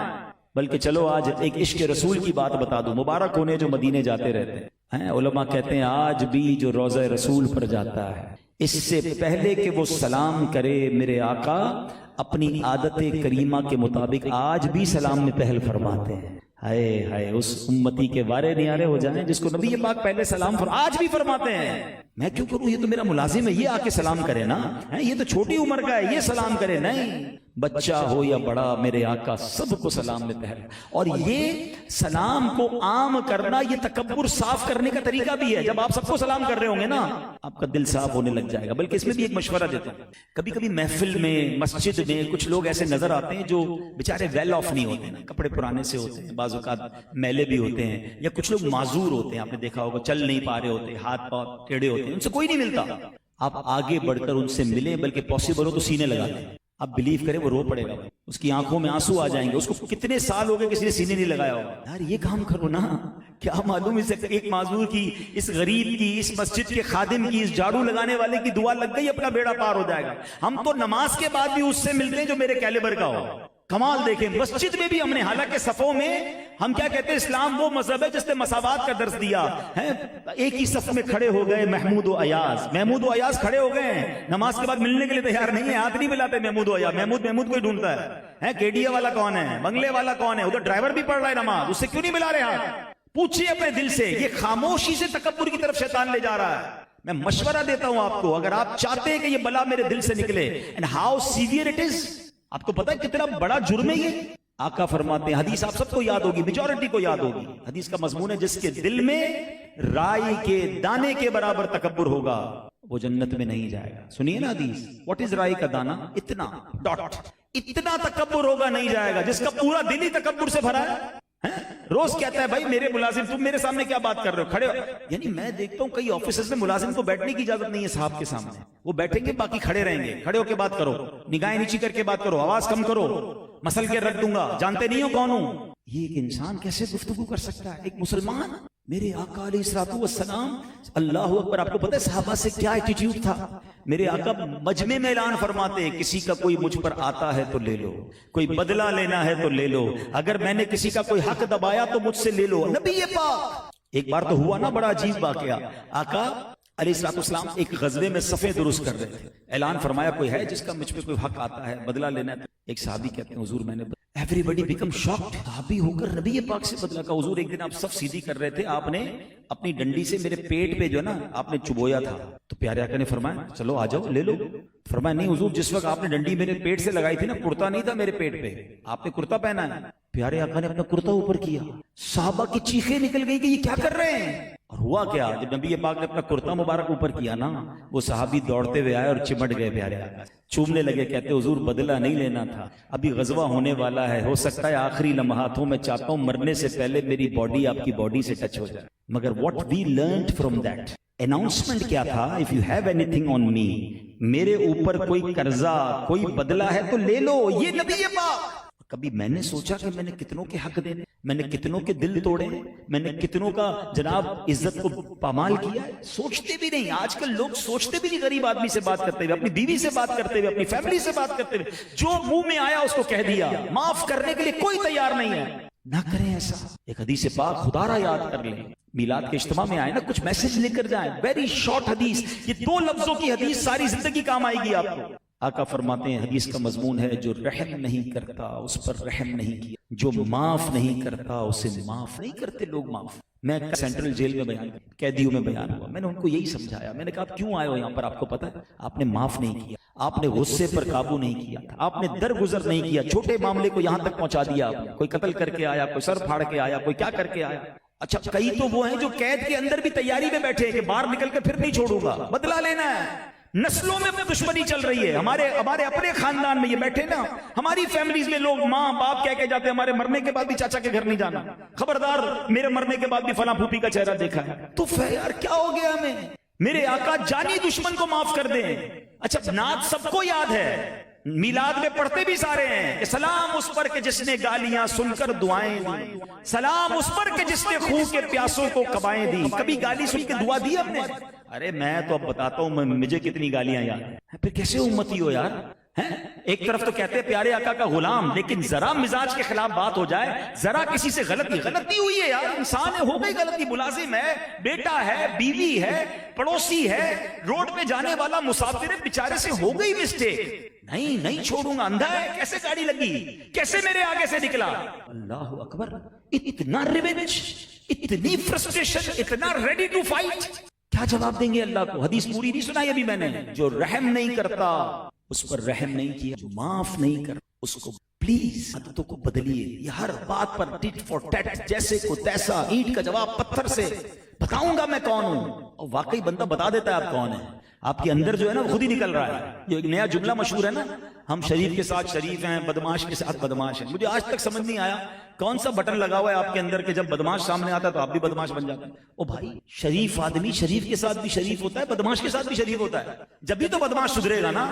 بلکہ چلو آج ایک عشق رسول کی بات بتا دوں، مبارک ہونے جو مدینے جاتے رہتے ہیں، علماء کہتے ہیں آج بھی جو روضہ رسول پر جاتا ہے، اس سے پہلے کہ وہ سلام کرے میرے آقا اپنی عادت کریمہ کے مطابق آج بھی سلام میں پہل فرماتے ہیں۔ ہائے ہائے اس امتی کے وارے نیارے ہو جائیں جس کو نبی پاک پہلے سلام آج بھی فرماتے ہیں۔ میں کیوں کروں، یہ تو میرا ملازم ہے، یہ آ کے سلام کرے نا، یہ تو چھوٹی عمر کا ہے، یہ سلام کرے۔ نہیں، بچہ ہو یا بڑا، میرے آقا سب کو سلام میں پہل۔ اور یہ سلام کو عام کرنا یہ تکبر صاف کرنے کا طریقہ بھی ہے۔ جب آپ سب کو سلام کر رہے ہوں گے نا، آپ کا دل صاف ہونے لگ جائے گا۔ بلکہ اس میں بھی ایک مشورہ دیتا ہوں، کبھی کبھی محفل میں، مسجد میں کچھ لوگ ایسے نظر آتے ہیں جو بیچارے ویل آف نہیں ہوتے نا، کپڑے پرانے سے ہوتے ہیں، بعض اوقات میلے بھی ہوتے ہیں، یا کچھ لوگ معذور ہوتے ہیں، آپ نے دیکھا ہوگا چل نہیں پا رہے ہوتے، ہاتھ پاؤں ٹیڑھے ہوتے ہیں، ان سے کوئی نہیں ملتا۔ آپ آگے بڑھ کر ان سے ملیں، بلکہ پاسبل ہو تو سینے لگا دیں۔ آپ بلیو کریں وہ رو پڑے گا، اس کی آنکھوں میں آنسو آ جائیں گے، اس کو کتنے سال ہو گئے کسی نے سینے نہیں لگایا ہوگا۔ یار یہ کام کرو نا، کیا معلوم اس ایک معذور کی، اس غریب کی، اس مسجد کے خادم کی، اس جھاڑو لگانے والے کی دعا لگ گئی، اپنا بیڑا پار ہو جائے گا۔ ہم تو نماز کے بعد بھی اس سے ملتے ہیں جو میرے کیلیبر کا ہو۔ کمال دیکھیں، مسجد میں بھی ہم نے، حالانکہ صفوں میں ہم کیا کہتے ہیں، اسلام وہ مذہب ہے جس نے مساوات کا درس دیا ہے۔ ایک ہی صف میں کھڑے ہو گئے محمود و ایاز کھڑے ہو گئے ہیں، نماز کے بعد ملنے کے لیے تیار نہیں ہے، ہاتھ نہیں ملاتے محمود و ایاز۔ محمود کوئی ڈھونڈتا ہے، کیڈیا والا کون ہے، بنگلے والا کون ہے، ادھر ڈرائیور بھی پڑھ رہا ہے نماز، اس سے کیوں نہیں ملا رہے ہاتھ؟ پوچھیے اپنے دل سے. یہ خاموشی سے تکبر کی طرف شیطان لے جا رہا ہے. میں مشورہ دیتا ہوں آپ کو, اگر آپ چاہتے ہیں کہ یہ بلا میرے دل سے نکلے, and how severe it is, آپ کو پتا ہے کتنا بڑا جرم ہے یہ. آقا فرماتے ہیں, حدیث آپ سب کو یاد ہوگی, میجورٹی کو یاد ہوگی, حدیث کا مضمون ہے, جس کے دل میں رائی کے دانے کے برابر تکبر ہوگا وہ جنت میں نہیں جائے گا. سنیے نا حدیث, واٹ از رائی کا دانا؟ اتنا ڈاٹ, اتنا تکبر ہوگا نہیں جائے گا. جس کا پورا دل ہی تکبر سے بھرا ہے, روز کہتا ہے بھائی میرے ملازم, تم میرے سامنے کیا بات کر رہے ہو, کھڑے ہو. یعنی میں دیکھتا ہوں کئی آفیسز میں ملازم کو بیٹھنے کی اجازت نہیں ہے صاحب کے سامنے. وہ بیٹھیں گے, باقی کھڑے رہیں گے. کھڑے ہو کے بات کرو, نگاہیں نیچی کر کے بات کرو, آواز کم کرو, مسل کے رکھ دوں گا, جانتے نہیں ہو کون ہوں. یہ ایک انسان کیسے گفتگو کر سکتا ہے, ایک مسلمان. میرے آقا علیہ الصلوۃ والسلام, اللہ اکبر, آپ کو پتہ ہے صحابہ سے کیا ایٹیٹیوڈ تھا. میرے آقا مجمع میں اعلان فرماتے ہیں, کسی کا کوئی مجھ پر آتا ہے تو لے لو, کوئی بدلہ لینا ہے تو لے لو, اگر میں نے کسی کا کوئی حق دبایا تو مجھ سے لے لو. نبی پاک, ایک بار تو ہوا نا بڑا عجیب واقعہ, آقا علیہ الصلوۃ والسلام ایک غزوے میں صفیں درست کر رہے تھے. اعلان فرمایا کوئی ہے جس کا مجھ پہ کوئی حق آتا ہے, بدلہ لینا ہے. ایک صحابی کہتے ہیں حضور میں نے, ایوریبڈی بیکم شاکڈ, صحابی ہو کر نبی پاک سے بدلہ کا. حضور ایک دن آپ صف سیدھی کر رہے تھے, آپ نے اپنی ڈنڈی سے میرے پیٹ پہ جو ہے نا آپ نے چبویا تھا, تو پیارے آقا نے فرمایا چلو آ جاؤ لے لو. فرمایا نہیں حضور, جس وقت آپ نے ڈنڈی میرے پیٹ سے لگائی تھی نا, کرتا نہیں تھا میرے پیٹ پہ, آپ نے کرتا پہنا ہے. پیارے آقا نے اپنا کرتا اوپر کیا, صحابہ کی چیخیں نکل گئی کہ یہ کیا کر رہے ہیں. اور ہوا کیا, جب نبی پاک نے اپنا کرتا مبارک اوپر کیا نا, وہ صحابی دوڑتے ہوئے آئے اور چمٹ گئے پیارے آقا, چومنے لگے, کہتے حضور بدلہ نہیں لینا تھا, ابھی غزوہ ہونے والا ہے, ہو سکتا ہے آخری لمحاتوں میں چاہتا ہوں مرنے سے پہلے میری باڈی آپ کی باڈی سے ٹچ ہو جائے. مگر what we learned from that announcement کیا تھا, if you have anything on me, میرے اوپر کوئی قرضہ, کوئی بدلہ ہے تو لے لو. یہ نبی پاک. کبھی میں نے سوچا کہ میں نے کتنوں کے حق دینے, میں نے کتنوں کے دل توڑے, میں نے کتنوں کا جناب عزت کو پامال کیا ہے, سوچتے بھی نہیں. آج کل لوگ سوچتے بھی نہیں, غریب آدمی سے بات کرتے ہوئے, اپنی بیوی سے بات کرتے ہوئے, اپنی فیملی سے بات کرتے ہوئے, جو منہ میں آیا اس کو کہہ دیا, معاف کرنے کے لیے کوئی تیار نہیں ہے. نہ کریں ایسا. ایک حدیث پاک خدا را یاد کر لیں, میلاد کے اجتماع میں آئے نا, کچھ میسج لے کر جائیں, ویری شارٹ حدیث, یہ 2 لفظوں کی حدیث ساری زندگی کام آئے گی آپ کو. آقا فرماتے ہیں حدیث کا مضمون ہے, جو رحم نہیں کرتا اس پر رحم نہیں کیا, جو معاف نہیں کرتا اسے معاف نہیں کرتے لوگ. معاف, میں سینٹرل جیل میں بیان, قیدیوں میں بیان ہوا, میں نے ان کو یہی سمجھایا, میں نے کہا آپ کیوں آئے ہو یہاں پر, آپ کو پتا ہے آپ نے معاف نہیں کیا, آپ نے غصے پر قابو نہیں کیا, آپ نے درگزر نہیں کیا, چھوٹے معاملے کو یہاں تک پہنچا دیا آپ نے, کوئی قتل کر کے آیا, کوئی سر پھاڑ کے آیا, کوئی کیا کر کے آیا. اچھا کئی تو وہ ہیں جو قید کے اندر بھی تیاری میں بیٹھے کہ باہر نکل کے پھر نہیں چھوڑوں گا, بدلہ لینا ہے. نسلوں میں دشمنی چل رہی ہے, ہمارے اپنے خاندان میں یہ بیٹھے نا, ہماری فیملیز میں لوگ ماں باپ کہہ کے جاتے ہیں ہمارے مرنے کے بعد بھی چاچا کے گھر نہیں جانا, خبردار میرے مرنے کے بعد بھی فلاں پھوپھی کا چہرہ دیکھا ہے. تو یار کیا ہو گیا ہمیں, میرے آقا جانی دشمن کو معاف کر دیں. اچھا نعت سب کو یاد ہے, میلاد میں پڑھتے بھی سارے ہیں, سلام اس پر کہ جس نے گالیاں سن کر دعائیں دی, سلام اس پر کہ جس نے خون کے پیاسوں کو کبائیں دی. کبھی گالی سن کے دعا دی ہم نے؟ ارے میں تو اب بتاتا ہوں مجھے کتنی گالیاں یاد ہیں. پھر کیسے امتی ہو یار. ایک طرف تو کہتے پیارے آقا کا غلام, لیکن ذرا مزاج کے خلاف بات ہو جائے, ذرا کسی سے غلطی ہوئی ہے یار, انسان ہے, ہو گئی غلطی, ملازم ہے, بیٹا ہے, بیوی ہے, پڑوسی ہے, روڈ پہ جانے والا مسافر ہے, بیچارے سے ہو گئی مسٹیک, نہیں چھوڑوں گا, اندھا ہے, کیسے گاڑی لگی, کیسے میرے آگے سے نکلا. اللہ اکبر, اتنا ریونج, اتنی فرسٹریشن, اتنا ریڈی ٹو فائٹ, کیا جواب دیں گے اللہ کو. حدیث پوری نہیں سنائی ابھی میں نے, جو رحم نہیں کرتا اس پر رحم نہیں کیا, جو معاف نہیں کرتا اس کو پلیز عادتوں کو بدلیے. یہ ہر بات پر ٹٹ فور ٹیٹ, جیسے کو تیسا, اینٹ کا جواب پتھر سے, بتاؤں گا میں کون ہوں. اور واقعی بندہ بتا دیتا ہے آپ کون ہے, آپ کے اندر جو ہے نا خود ہی نکل رہا ہے. یہ ایک نیا جملہ مشہور ہے نا, ہم شریف کے ساتھ شریف ہیں, بدماش کے ساتھ بدماش ہیں. مجھے آج تک سمجھ نہیں آیا کون سا بٹن لگا ہوا ہے آپ کے اندر کہ جب بدماش سامنے آتا ہے تو آپ بھی بدماش بن جاتے ہیں. او بھائی, شریف آدمی شریف کے ساتھ بھی شریف ہوتا ہے, بدماش کے ساتھ بھی شریف ہوتا ہے, جب بھی تو بدماش سدھرے گا نا.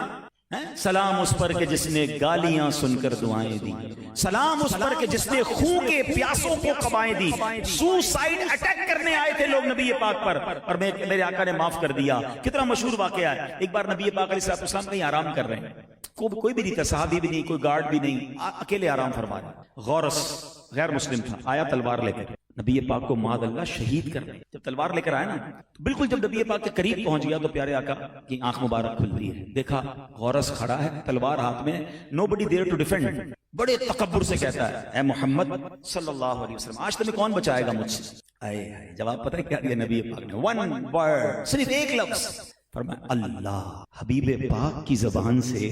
سلام اس پر کہ جس نے گالیاں سن کر دعائیں دی, سلام اس پر کہ جس نے خون کے پیاسوں کو کبائیں دی. سوسائیڈ اٹیک کرنے آئے تھے لوگ نبی پاک پر, اور میرے آقا نے معاف کر دیا. کتنا مشہور واقعہ ہے. ایک بار نبی پاک علیہ السلام کہیں آرام کر رہے ہیں, کوئی بھی نہیں تھا, صحابی بھی نہیں, کوئی گارڈ بھی نہیں, اکیلے آرام فرما رہے. غورس غیر مسلم تھا, آیا تلوار لے کر, نبی پاک کو معاذ اللہ شہید کر رہے ہیں. جب تلوار لے کر آیا نا, بالکل جب نبی پاک کے قریب پہنچ گیا تو پیارے آقا کی آنکھ مبارک کھلتی ہے, دیکھا غورس کھڑا ہے تلوار ہاتھ میں, نوبڈی دیئر ٹو ڈیفینڈ. بڑے تکبر سے کہتا ہے, اے محمد صلی اللہ علیہ وسلم, آج تمہیں کون بچائے گا مجھ سے, آئے جواب پتہ ہے کیا دیا نبی پاک نے؟ ون ورڈ، صرف ایک لفظ فرمایا اللہ۔ حبیب پاک کی زبان سے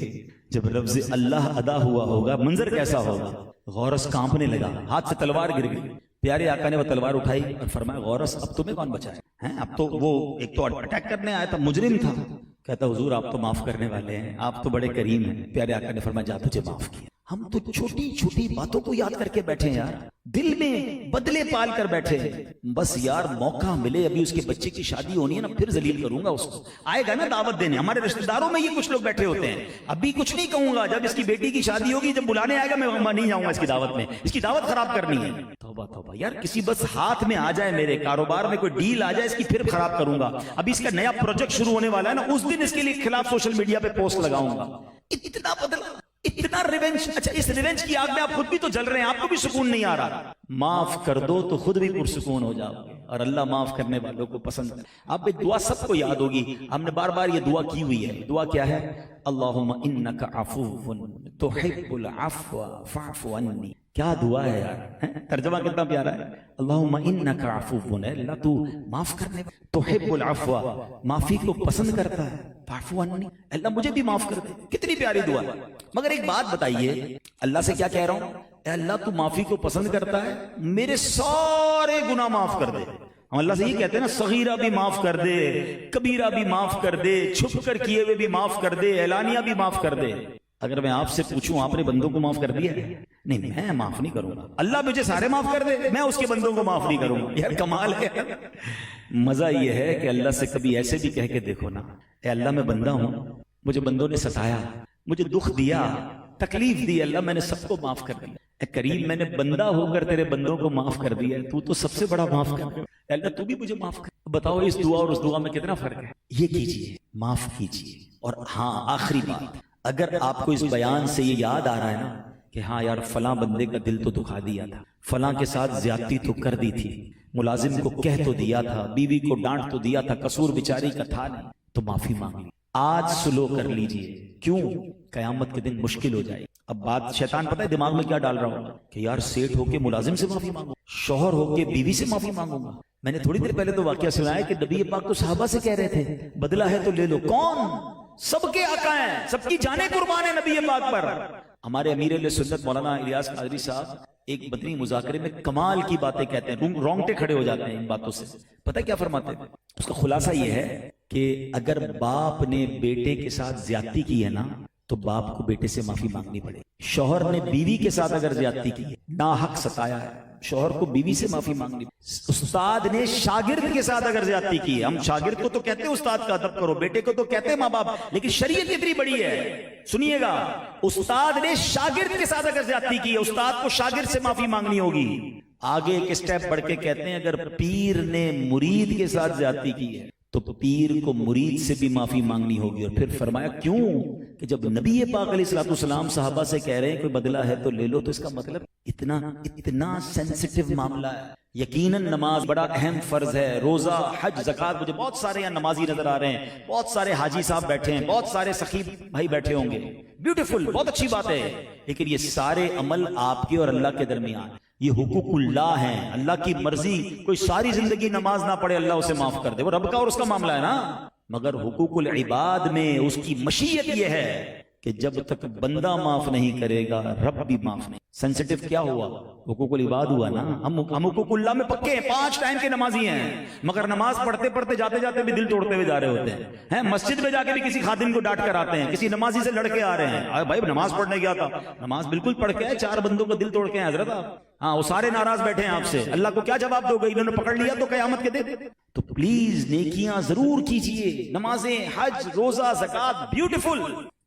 جب لفظ اللہ ادا ہوا ہوگا منظر کیسا ہوگا؟ غورث کانپنے لگا، ہاتھ سے تلوار گر گئی، پیارے آقا نے وہ تلوار اٹھائی اور فرمایا غورث اب تمہیں کون بچائے ہیں؟ اب تو وہ ایک تو اٹیک کرنے آیا تھا، مجرم تھا، کہتا حضور آپ تو معاف کرنے والے ہیں، آپ تو بڑے کریم ہیں۔ پیارے آقا نے فرمایا جا تجھے معاف کیا۔ ہم تو چھوٹی چھوٹی باتوں کو یاد کر کے بیٹھے ہیں یار، دل میں بدلے پال کر بیٹھے ہیں، بس یار موقع ملے، ابھی اس کے بچے کی شادی ہونی ہے نا، پھر ذلیل کروں گا اس کو، آئے گا نا دعوت دینے، ہمارے رشتہ داروں میں یہ کچھ لوگ بیٹھے ہوتے ہیں، ابھی کچھ نہیں کہوں گا، جب اس کی بیٹی کی شادی ہوگی، جب بلانے آئے گا میں نہیں جاؤں گا اس کی دعوت میں، اس کی دعوت خراب کرنی ہے۔ توبہ توبہ یار، کسی بس ہاتھ میں آ جائے، میرے کاروبار میں کوئی ڈیل آ جائے، اس کی پھر خراب کروں گا، ابھی اس کا نیا پروجیکٹ شروع ہونے والا ہے نا، اس دن اس کے لیے خلاف سوشل میڈیا پہ پوسٹ لگاؤں گا۔ اتنا بدلا، اتنا ریونج۔ اچھا اس ریونج کی آگ میں آپ خود بھی تو جل رہے ہیں، آپ کو بھی سکون نہیں آ رہا۔ معاف کر دو تو خود بھی پرسکون ہو جاؤ گے، اور اللہ معاف کرنے والوں کو پسند ہے۔ آپ ایک دعا سب کو یاد ہوگی، ہم نے بار بار یہ دعا کی ہوئی ہے۔ دعا کیا ہے؟ اللہم انک عفو تحب العفو فاعف عنی۔ کیا دعا ہے یار، ترجمہ کتنا پیارا ہے۔ اللہم انک عفو، اللہ تو معاف کرنے، تحب العفو، معافی کو پسند کرتا ہے، فاعف عنی، اللہ مجھے بھی معاف کر دے۔ کتنی پیاری دعا ہے۔ مگر ایک بات بتائیے، اللہ سے کیا کہہ رہا ہوں؟ اے اللہ تو معافی کو پسند کرتا ہے، میرے سارے گناہ معاف کر دے۔ ہم اللہ سے یہ کہتے ہیں نا، صغیرہ بھی معاف کر دے، کبیرہ بھی معاف کر دے، چھپ کر کیے ہوئے بھی معاف کر دے، اعلانیہ بھی معاف کر دے۔ اگر میں آپ سے پوچھوں آپ نے بندوں کو معاف کر دیا ہے؟ نہیں، میں معاف نہیں کروں گا۔ اللہ مجھے سارے معاف کر دے، میں اس کے بندوں کو معاف نہیں کروں گا۔ یار کمال ہے۔ مزہ یہ ہے کہ اللہ سے کبھی ایسے بھی کہہ کے دیکھو نا، اے اللہ میں بندہ ہوں، مجھے بندوں نے ستایا، مجھے دکھ دیا، تکلیف دی، اللہ میں نے سب کو معاف کر دیا۔ اے کریم، میں نے بندہ ہو کر تیرے بندوں کو معاف کر دیا، تو تو سب سے بڑا معاف کر، اے اللہ تو بھی مجھے معاف کر۔ بتاؤ اس دعا اور اس دعا میں کتنا فرق ہے؟ یہ کیجئے، معاف کیجئے۔ اور ہاں آخری بات، اگر آپ کو اس بیان سے یہ یاد آ رہا ہے نا کہ ہاں یار فلاں بندے کا دل تو دکھا دیا تھا، فلاں کے ساتھ زیادتی تو کر دی تھی، ملازم کو کہہ تو دیا تھا، بیوی کو ڈانٹ تو دیا تھا، قصور بیچاری کا تھا نہیں، تو معافی مانگ لی، آج سلو کر لیجئے۔ کیوں؟ قیامت کے دن مشکل ہو جائے۔ اب بات شیطان پتہ ہے دماغ میں کیا ڈال رہا ہوں کہ یار سیٹ ہو کے ملازم سے معافی مانگو، شوہر ہو کے بیوی سے معافی مانگوں گا۔ میں نے تھوڑی دیر پہلے تو واقعہ سنا ہے کہ نبی پاک تو صحابہ سے کہہ رہے تھے بدلہ ہے تو لے لو۔ کون؟ سب کے آقا ہیں، سب کی جانیں قربان ہیں نبی پاک پر۔ ہمارے امیر اہل سنت مولانا الیاس قادری صاحب ایک بدنی مذاکرے میں کمال کی باتیں کہتے ہیں، رونگٹے کھڑے ہو جاتے ہیں ان باتوں سے۔ پتہ کیا فرماتے ہیں؟ اس کا خلاصہ یہ ہے کہ اگر باپ نے بیٹے کے ساتھ زیادتی کی ہے نا تو باپ کو بیٹے سے معافی مانگنی پڑے۔ شوہر نے بیوی کے ساتھ اگر زیادتی کی ہے، ناحق ستایا ہے، شوہر کو بیوی سے معافی مانگنی پڑے۔ استاد نے شاگرد کے ساتھ اگر زیادتی کی ہے، ہم شاگرد کو تو کہتے ہیں استاد کا ادب کرو، بیٹے کو تو کہتے ہیں ماں باپ، لیکن شریعت اتنی بڑی ہے، سنیے گا، استاد نے شاگرد کے ساتھ اگر زیادتی کی ہے، استاد کو شاگرد سے معافی مانگنی ہوگی۔ آگے ایک اسٹیپ بڑھ کے کہتے ہیں اگر پیر نے مرید کے ساتھ زیادتی کی ہے تو پیر کو مرید سے بھی معافی مانگنی ہوگی۔ اور پھر فرمایا کیوں؟ کہ جب نبی پاک علیہ الصلوۃ والسلام صحابہ سے کہہ رہے ہیں کوئی بدلہ ہے تو لے لو، تو اس کا مطلب اتنا سینسٹیو معاملہ ہے۔ یقیناً نماز بڑا اہم فرض ہے، روزہ، حج، زکوٰۃ۔ مجھے بہت سارے یہاں نمازی نظر آ رہے ہیں، بہت سارے حاجی صاحب بیٹھے ہیں، بہت سارے سخی بھائی بیٹھے ہوں گے، بیوٹیفل، بہت اچھی بات ہے، لیکن یہ سارے عمل آپ کے اور اللہ کے درمیان، یہ حقوق اللہ ہیں، اللہ کی مرضی۔ کوئی ساری زندگی نماز نہ پڑھے اللہ اسے معاف کر دے، وہ رب کا اور اس کا معاملہ ہے نا۔ مگر حقوق العباد میں اس کی مشیت یہ ہے کہ جب تک بندہ معاف نہیں کرے گا رب بھی معاف نہیں۔ سینسٹیو کیا ہوا؟ حقوق العباد ہوا نا۔ ہم حقوق اللہ میں پکے ہیں، 5 ٹائم کے نمازی ہیں، مگر نماز پڑھتے پڑھتے جاتے جاتے بھی دل توڑتے ہوئے جا رہے ہوتے ہیں۔ مسجد میں جا کے بھی کسی خادم کو ڈانٹ کر آتے ہیں، کسی نمازی سے لڑ کے آ رہے ہیں، بھائی نماز پڑھنے گیا تھا، نماز بالکل پڑھ کے آئے، 4 بندوں کا دل توڑ کے ہیں حضرت آپ۔ ہاں وہ سارے ناراض بیٹھے ہیں آپ سے، اللہ کو کیا جواب دو گے؟ انہوں نے پکڑ لیا تو قیامت کے دن۔ تو پلیز نیکیاں ضرور کیجئے، نمازیں، حج، روزہ، زکوٰۃ، بیوٹیفل،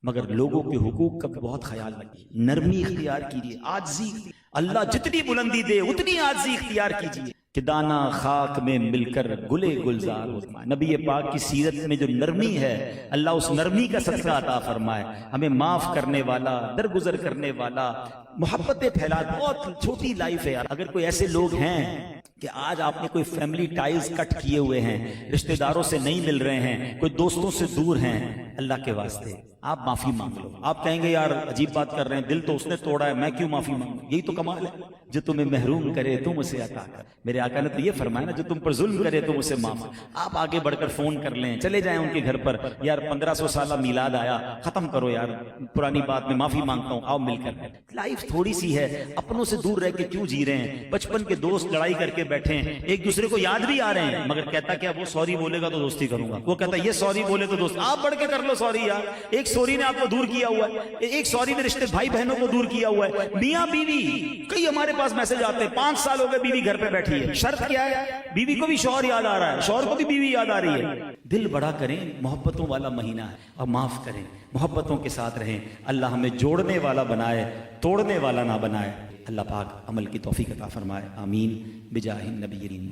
مگر لوگوں کے حقوق کا بہت خیال رکھیے، نرمی اختیار کیجیے، عاجزی۔ اللہ جتنی بلندی دے اتنی عاجزی اختیار کیجیے کہ دانا خاک میں مل کر گلے گلزار ہو جائے۔ نبی پاک کی سیرت میں جو نرمی ہے، اللہ اس نرمی کا صدقہ عطا فرمائے، ہمیں معاف کرنے والا، درگزر کرنے والا، محبتیں پھیلا. بہت چھوٹی لائف ہے یار. اگر کوئی ایسے لوگ ہیں کہ آج آپ نے کوئی فیملی ٹائز کٹ کیے ہوئے ہیں, رشتہ داروں سے نہیں مل رہے ہیں, کوئی دوستوں سے دور ہیں, اللہ کے واسطے آپ معافی مانگ لو. آپ کہیں گے یار عجیب بات کر رہے ہیں, دل تو اس نے توڑا ہے, میں کیوں معافی مانگوں؟ یہی تو کمال ہے. جو تمہیں محروم کرے تم اسے عطا کر. میرے آقا نے تو یہ فرمایا نا, جو تم پر ظلم کرے تم اسے معاف. آپ آگے بڑھ کر فون کر لیں, چلے جائیں ان کے گھر پر, یار 1500 سالہ میلاد آیا, ختم کرو یار پرانی بات, میں معافی مانگتا ہوں, آؤ مل کر. لائف تھوڑی سی ہے, اپنوں سے دور رہ کے کیوں جی رہے ہیں؟ بچپن کے دوست لڑائی کر کے بیٹھے ہیں, ایک دوسرے کو یاد بھی آ رہے ہیں, مگر کہتا کیا وہ سوری بولے گا تو دوستی کروں گا, وہ کہتا یہ سوری بولے تو دوست. آپ بڑھ کے کر لو سوری یار. ایک سوری نے آپ کو دور کیا ہوا ہے, ایک سوری نے رشتے بھائی بہنوں کو دور کیا ہوا ہے. میاں بیوی, کئی ہمارے پاس میسج آتے ہیں 5 سال ہو گئے بیوی گھر پہ بیٹھی ہے, شرط کیا ہے؟ بیوی کو بھی شوہر یاد آ رہا ہے, شوہر کو بھی بیوی یاد آ رہی ہے. دل بڑا کریں, محبتوں والا مہینہ ہے, اور معاف کریں, محبتوں کے ساتھ رہیں. اللہ ہمیں جوڑنے والا بنائے, توڑنے والا نہ بنائے. اللہ پاک عمل کی توفیق عطا فرمائے. آمین بجاہ النبی.